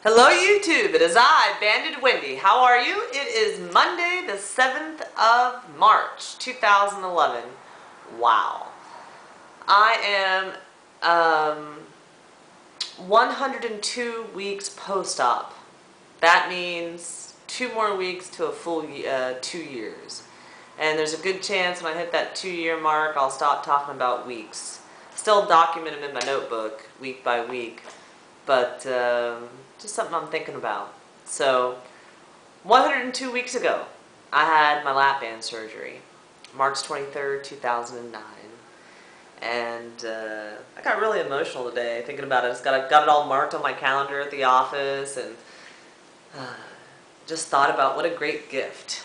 Hello YouTube, it is I, Banded Wendy. How are you? It is Monday the 7th of March, 2011. Wow. I am 102 weeks post-op. That means 2 more weeks to a full 2 years. And there's a good chance when I hit that 2-year mark, I'll stop talking about weeks. Still document them in my notebook, week by week. But just something I'm thinking about. So, 102 weeks ago, I had my lap band surgery, March 23rd, 2009. And I got really emotional today thinking about it. I just got it all marked on my calendar at the office, and just thought about what a great gift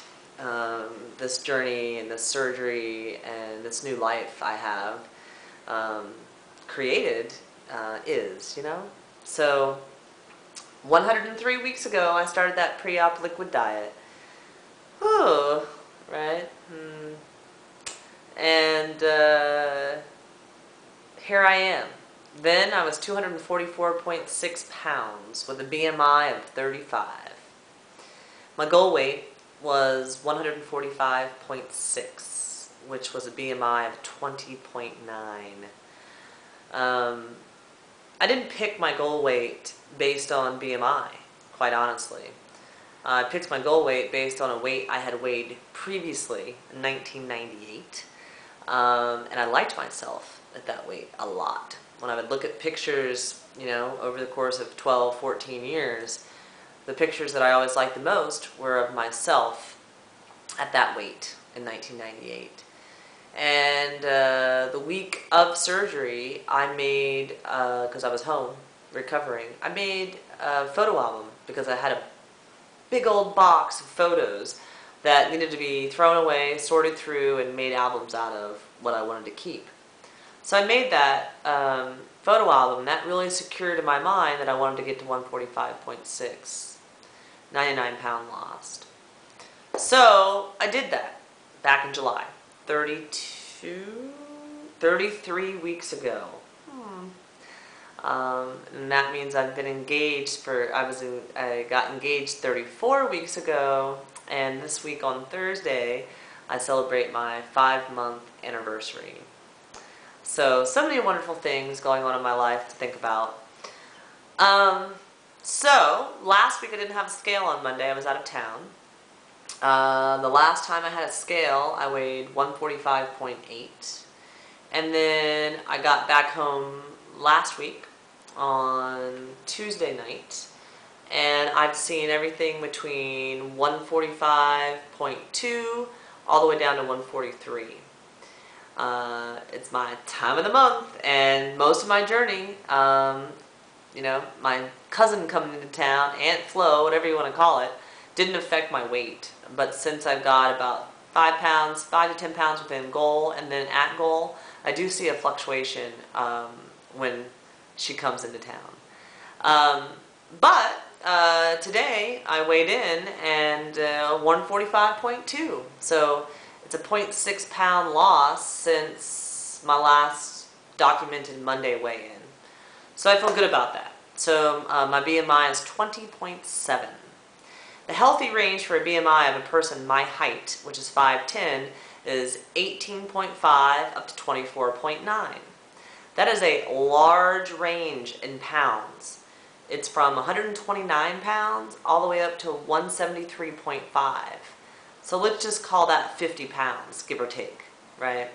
this journey and this surgery and this new life I have created is, you know? So, 103 weeks ago, I started that pre-op liquid diet. Oh, right? And here I am. Then I was 244.6 pounds with a BMI of 35. My goal weight was 145.6, which was a BMI of 20.9. I didn't pick my goal weight based on BMI, quite honestly. I picked my goal weight based on a weight I had weighed previously in 1998, and I liked myself at that weight a lot. When I would look at pictures, you know, over the course of 12, 14 years, the pictures that I always liked the most were of myself at that weight in 1998. And the week of surgery, I made, because I was home recovering, I made a photo album because I had a big old box of photos that needed to be thrown away, sorted through, and made albums out of what I wanted to keep. So I made that photo album. That really secured in my mind that I wanted to get to 145.6, 99-pound lost. So I did that back in July. 33 weeks ago. And that means I've been engaged I got engaged 34 weeks ago, and this week on Thursday, I celebrate my 5-month anniversary. So many wonderful things going on in my life to think about. So, last week I didn't have a scale on Monday. I was out of town. The last time I had a scale, I weighed 145.8. And then I got back home last week on Tuesday night, and I've seen everything between 145.2 all the way down to 143. It's my time of the month, and most of my journey, you know, my cousin coming into town, Aunt Flo, whatever you want to call it, didn't affect my weight. But since I've got about 5 to 10 pounds within goal and then at goal, I do see a fluctuation when she comes into town. But today I weighed in and 145.2. So it's a 0.6 pound loss since my last documented Monday weigh-in. So I feel good about that. So my BMI is 20.7. The healthy range for a BMI of a person my height, which is 5'10", is 18.5 up to 24.9. That is a large range in pounds. It's from 129 pounds all the way up to 173.5. So let's just call that 50 pounds, give or take, right?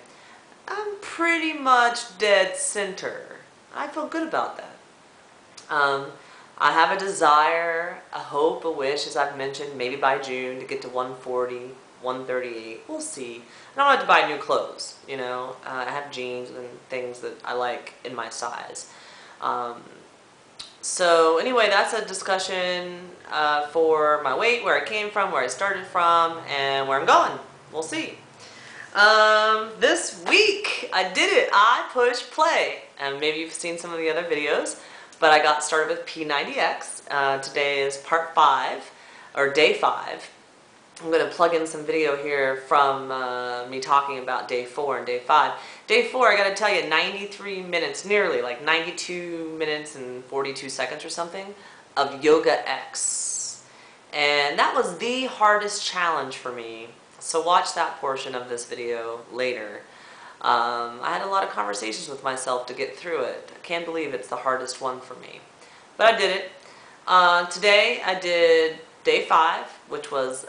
I'm pretty much dead center. I feel good about that. I have a desire, a hope, a wish, as I've mentioned, maybe by June to get to 140, 138. We'll see. I don't have to buy new clothes, you know. I have jeans and things that I like in my size. So anyway, that's a discussion for my weight, where I came from, where I started from, and where I'm going. We'll see. This week, I did it. I pushed play. And maybe you've seen some of the other videos. But I got started with P90X. Today is part 5, or day 5. I'm going to plug in some video here from me talking about day 4 and day 5. Day 4, I got to tell you, 93 minutes, nearly, like 92 minutes and 42 seconds or something of Yoga X. And that was the hardest challenge for me. So watch that portion of this video later. I had a lot of conversations with myself to get through it. I can't believe it's the hardest one for me. But I did it. Today I did day 5, which was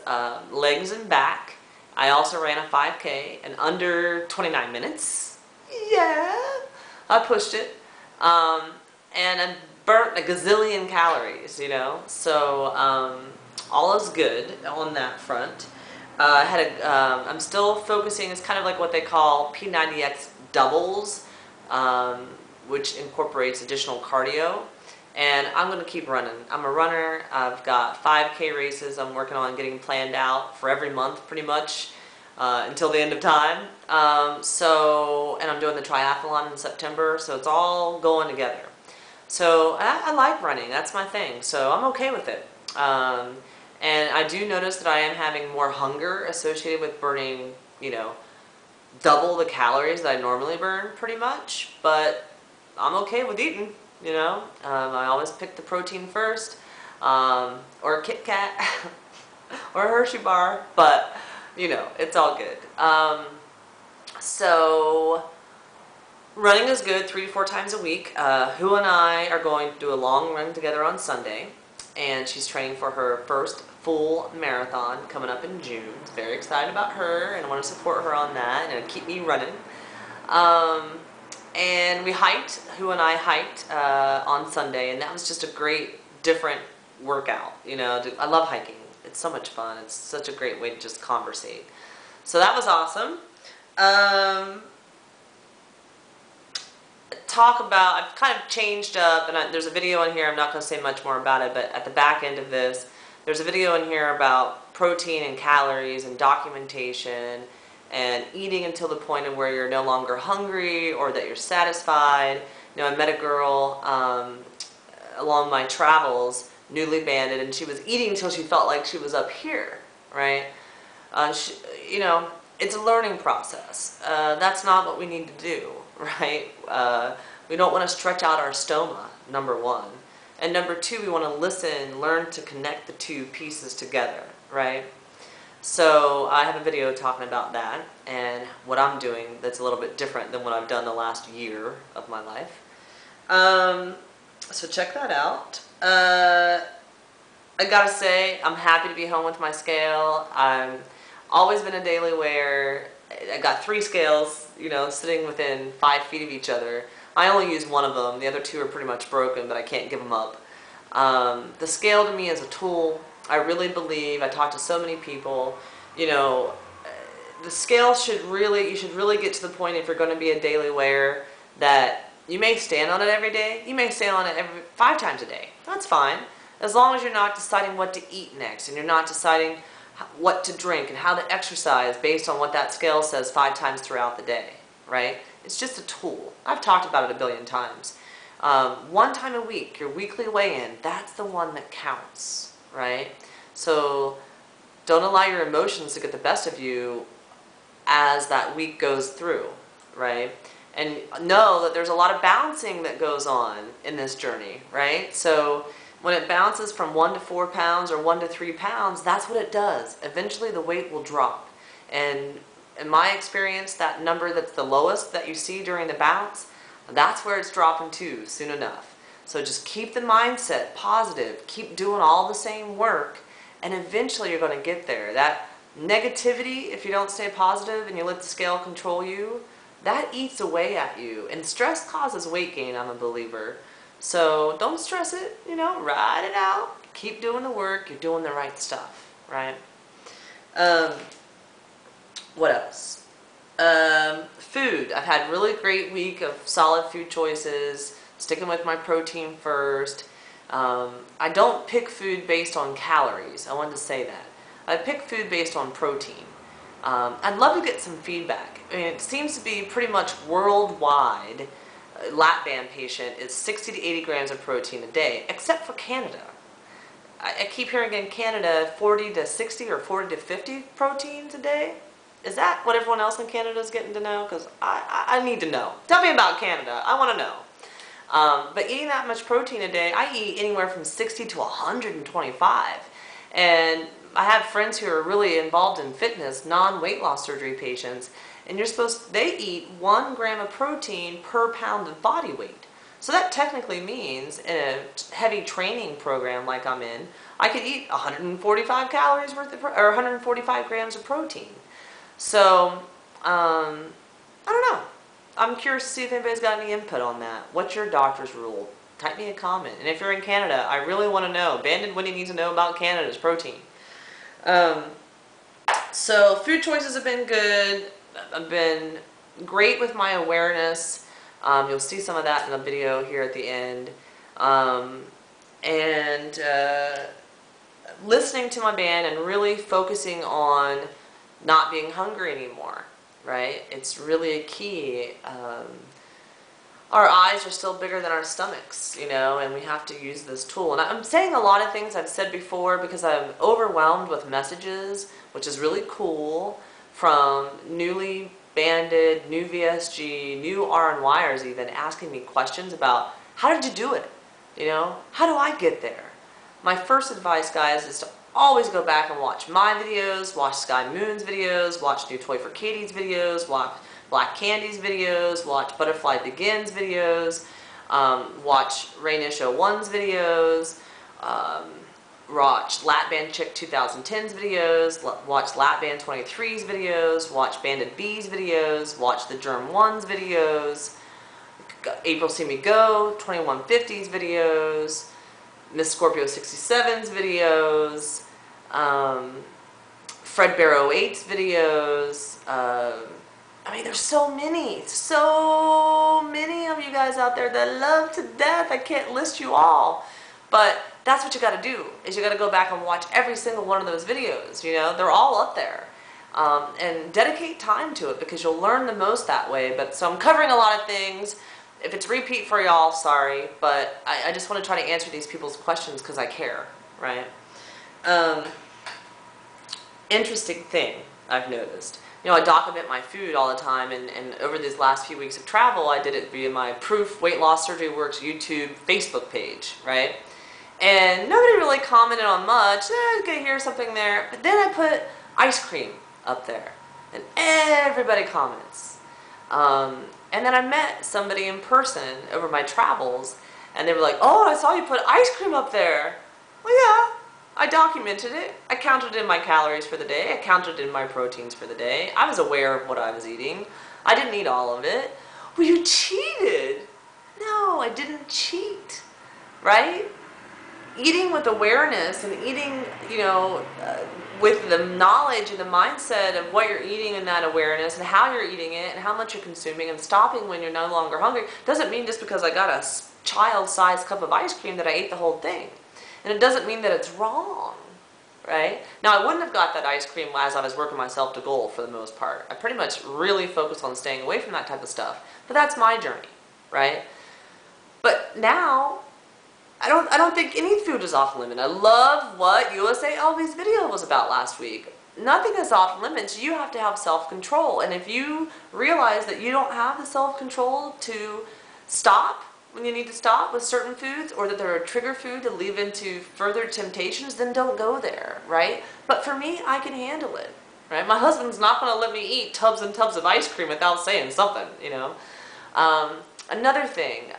legs and back. I also ran a 5K in under 29 minutes. Yeah, I pushed it. And I burnt a gazillion calories, you know. So all is good on that front. I'm still focusing, it's kind of like what they call P90X doubles, which incorporates additional cardio. And I'm going to keep running. I'm a runner. I've got 5K races I'm working on getting planned out for every month pretty much until the end of time. And I'm doing the triathlon in September, so it's all going together. So I like running. That's my thing. So I'm okay with it. And I do notice that I am having more hunger associated with burning, you know, double the calories that I normally burn pretty much. But I'm okay with eating, you know. I always pick the protein first, or a Kit Kat, or a Hershey bar. But, you know, it's all good. So running is good 3 to 4 times a week. Who and I are going to do a long run together on Sunday. And she's training for her first full marathon coming up in June. Very excited about her and I want to support her on that and keep me running. And we hiked, Who and I hiked on Sunday, and that was just a great, different workout. You know, I love hiking. It's so much fun. It's such a great way to just conversate. So that was awesome. I've kind of changed up, and there's a video in here, I'm not going to say much more about it, but at the back end of this, there's a video in here about protein and calories and documentation and eating until the point of where you're no longer hungry or that you're satisfied. You know, I met a girl along my travels, newly banded, and she was eating until she felt like she was up here, right? You know, it's a learning process. That's not what we need to do, right? We don't want to stretch out our stoma, number 1. And number 2, we want to listen, learn to connect the 2 pieces together, right? So I have a video talking about that and what I'm doing that's a little bit different than what I've done the last year of my life. So check that out. I gotta say, I'm happy to be home with my scale. I've always been a daily wearer. I got 3 scales, you know, sitting within 5 feet of each other. I only use one of them. The other 2 are pretty much broken, but I can't give them up. The scale to me is a tool. I really believe, I talk to so many people, you know, the scale you should really get to the point, if you're going to be a daily wearer, that you may stand on it every day. You may stand on it 5 times a day. That's fine. As long as you're not deciding what to eat next, and you're not deciding what to drink and how to exercise based on what that scale says 5 times throughout the day, right? It's just a tool. I've talked about it a billion times. 1 time a week, your weekly weigh-in, that's the one that counts, right? So don't allow your emotions to get the best of you as that week goes through, right? And know that there's a lot of balancing that goes on in this journey, right? So when it bounces from 1 to 4 pounds or 1 to 3 pounds, that's what it does. Eventually the weight will drop. And in my experience, that number that's the lowest that you see during the bounce, that's where it's dropping to soon enough. So just keep the mindset positive, keep doing all the same work, and eventually you're going to get there. That negativity, if you don't stay positive and you let the scale control you, that eats away at you. And stress causes weight gain, I'm a believer. So don't stress it, you know, ride it out. Keep doing the work, you're doing the right stuff, right? What else? Food. I've had a really great week of solid food choices, sticking with my protein first. I don't pick food based on calories. I wanted to say that. I pick food based on protein. I'd love to get some feedback. I mean, it seems to be pretty much worldwide, a lap band patient is 60 to 80 grams of protein a day, except for Canada. I keep hearing in Canada 40 to 60 or 40 to 50 proteins a day. Is that what everyone else in Canada is getting to know? Because I need to know. Tell me about Canada. I want to know. But eating that much protein a day, I eat anywhere from 60 to 125. And I have friends who are really involved in fitness, non-weight loss surgery patients, and they eat 1 gram of protein per pound of body weight. So that technically means in a heavy training program like I'm in, I could eat 145 calories worth of, or 145 grams of protein. So, I don't know. I'm curious to see if anybody's got any input on that. What's your doctor's rule? Type me a comment. And if you're in Canada, I really want to know. Banded Wendy needs to know about Canada's protein. So food choices have been good. I've been great with my awareness. You'll see some of that in the video here at the end. Listening to my band and really focusing on not being hungry anymore, right? It's really a key. Our eyes are still bigger than our stomachs, you know, and we have to use this tool. And I'm saying a lot of things I've said before because I'm overwhelmed with messages, which is really cool, from newly banded, new VSG, new RNYers even, asking me questions about, how did you do it? You know, how do I get there? My first advice, guys, is to always go back and watch my videos, watch Sky Moon's videos, watch New Toy for Katie's videos, watch Black Candy's videos, watch Butterfly Begins videos, watch Rainish01's videos, watch Lap Band Chick 2010's videos, watch Lap Band 23's videos, watch Banded B's videos, watch the Germ 1's videos, April See Me Go 2150's videos, Miss Scorpio 67's videos, Fred Bear 08's videos. I mean, there's so many of you guys out there that I love to death. I can't list you all, but that's what you got to do, is you got to go back and watch every single one of those videos. You know, they're all up there, and dedicate time to it because you'll learn the most that way. But so I'm covering a lot of things. If it's repeat for y'all, sorry, but I just want to try to answer these people's questions because I care, right? Interesting thing I've noticed. You know, I document my food all the time, and over these last few weeks of travel, I did it via my Proof Weight Loss Surgery Works YouTube Facebook page, right? And nobody really commented on much. Okay, here's something there. But then I put ice cream up there, and everybody comments. And then I met somebody in person over my travels, and they were like, oh, I saw you put ice cream up there. Well, yeah, I documented it. I counted in my calories for the day. I counted in my proteins for the day. I was aware of what I was eating. I didn't eat all of it. Well, you cheated. No, I didn't cheat, right? Eating with awareness and eating, you know, with the knowledge and the mindset of what you're eating and that awareness and how you're eating it and how much you're consuming and stopping when you're no longer hungry doesn't mean just because I got a child-sized cup of ice cream that I ate the whole thing. And it doesn't mean that it's wrong, right? Now, I wouldn't have got that ice cream as I was working myself to goal for the most part. I pretty much really focused on staying away from that type of stuff. But that's my journey, right? But now, I don't think any food is off limit. I love what USA LV's video was about last week. Nothing is off limits. You have to have self-control. And if you realize that you don't have the self-control to stop when you need to stop with certain foods, or that they're a trigger food to lead into further temptations, then don't go there, right? But for me, I can handle it, right? My husband's not going to let me eat tubs and tubs of ice cream without saying something, you know? Another thing,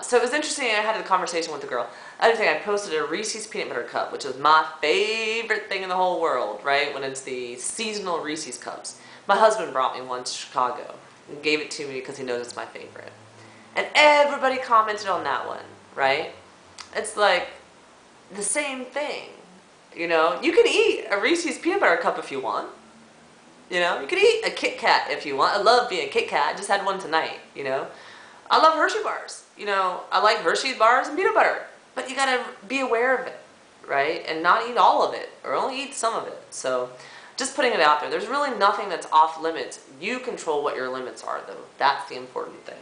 so it was interesting, I had a conversation with the girl. Another thing, I posted a Reese's peanut butter cup, which is my favorite thing in the whole world, right? When it's the seasonal Reese's cups. My husband brought me one to Chicago and gave it to me because he knows it's my favorite. And everybody commented on that one, right? It's like the same thing, you know? You can eat a Reese's peanut butter cup if you want. You know, you can eat a Kit Kat if you want. I love being a Kit Kat. I just had one tonight, you know? I love Hershey bars. You know, I like Hershey bars and peanut butter. But you gotta be aware of it, right? And not eat all of it, or only eat some of it. So, just putting it out there. There's really nothing that's off limits. You control what your limits are, though. That's the important thing.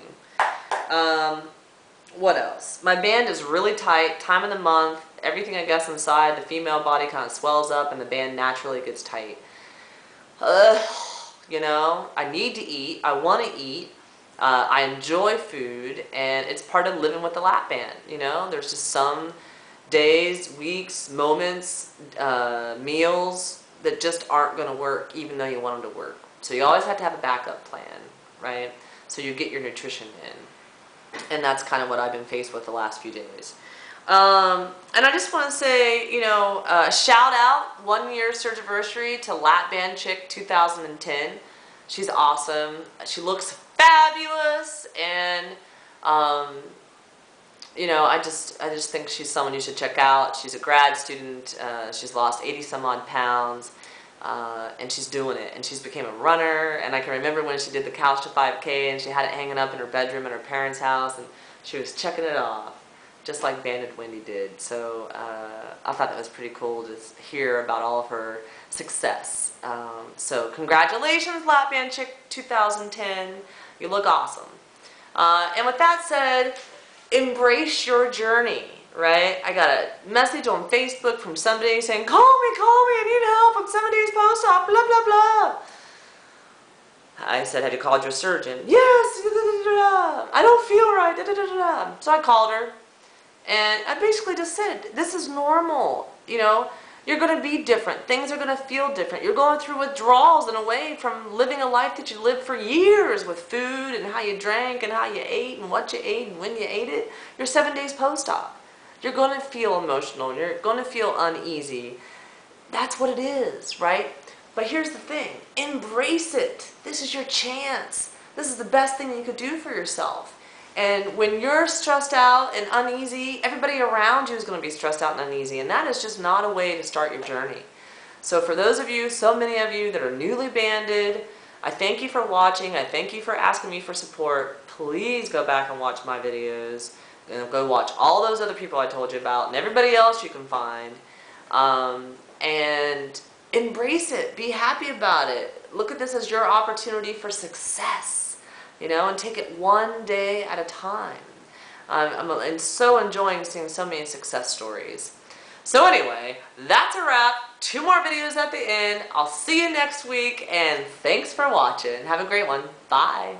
What else? My band is really tight. Time of the month. Everything, I guess, inside the female body kind of swells up, and the band naturally gets tight. You know, I need to eat. I want to eat. I enjoy food, and it's part of living with the lap band. You know, there's just some days, weeks, moments, meals that just aren't going to work even though you want them to work. So you always have to have a backup plan, right? So you get your nutrition in. And that's kind of what I've been faced with the last few days. And I just want to say, you know, shout out 1 year Surgiversary to Lap Band Chick 2010. She's awesome. She looks fabulous, and you know, I just think she's someone you should check out. She's a grad student. She's lost 80 some odd pounds, and she's doing it. And she's became a runner. And I can remember when she did the Couch to 5K, and she had it hanging up in her bedroom at her parents' house, and she was checking it off, just like Banded Wendy did. So I thought that was pretty cool to hear about all of her success. So congratulations, Lap Band Chick 2010. You look awesome. And with that said, embrace your journey, right? I got a message on Facebook from somebody saying, call me, I need help, I'm 7 days post-op, blah, blah, blah. I said, have you called your surgeon? Yes, I don't feel right, So I called her, and I basically just said, this is normal, you know? You're going to be different. Things are going to feel different. You're going through withdrawals in a way from living a life that you lived for years with food and how you drank and how you ate and what you ate and when you ate it. You're 7 days post-op. You're going to feel emotional. You're going to feel uneasy. That's what it is, right? But here's the thing. Embrace it. This is your chance. This is the best thing you could do for yourself. And when you're stressed out and uneasy, everybody around you is going to be stressed out and uneasy. And that is just not a way to start your journey. So for those of you, so many of you that are newly banded, I thank you for watching. I thank you for asking me for support. Please go back and watch my videos. And go watch all those other people I told you about and everybody else you can find. And embrace it. Be happy about it. Look at this as your opportunity for success. You know, and take it one day at a time. I'm so enjoying seeing so many success stories. So anyway, that's a wrap. 2 more videos at the end. I'll see you next week, and thanks for watching. Have a great one. Bye.